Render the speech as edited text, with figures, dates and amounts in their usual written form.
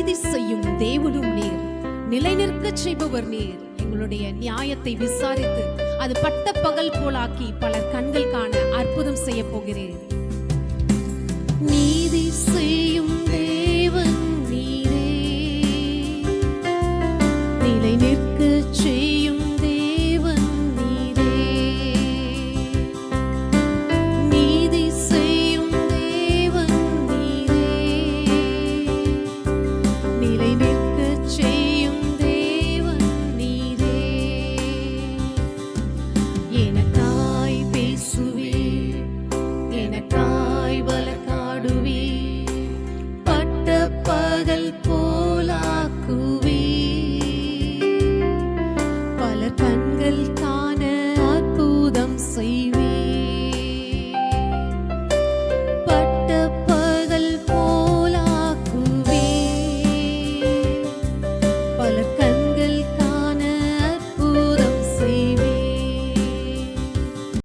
நீதி செய்யும் தேவனும் நீர், நிலைநிற்க செய்பவர் நீர். எங்களுடைய நியாயத்தை விசாரித்து அது பட்ட பகல் போலாக்கி பலர் கண்கள் காண அற்புதம் செய்ய போகிறேன். நீதி செய்யும் தேவன் நீரே, நிலை நிற்க செய்யும் தேவன் நீரே. நீதி செய்யும் தேவன் நீரே, நிலை நிற்க செய்யும் தேவன் நீரே. எனக்காய் பேசுவே, எனக்காய் வழக்காடுவே, பட்ட பகல்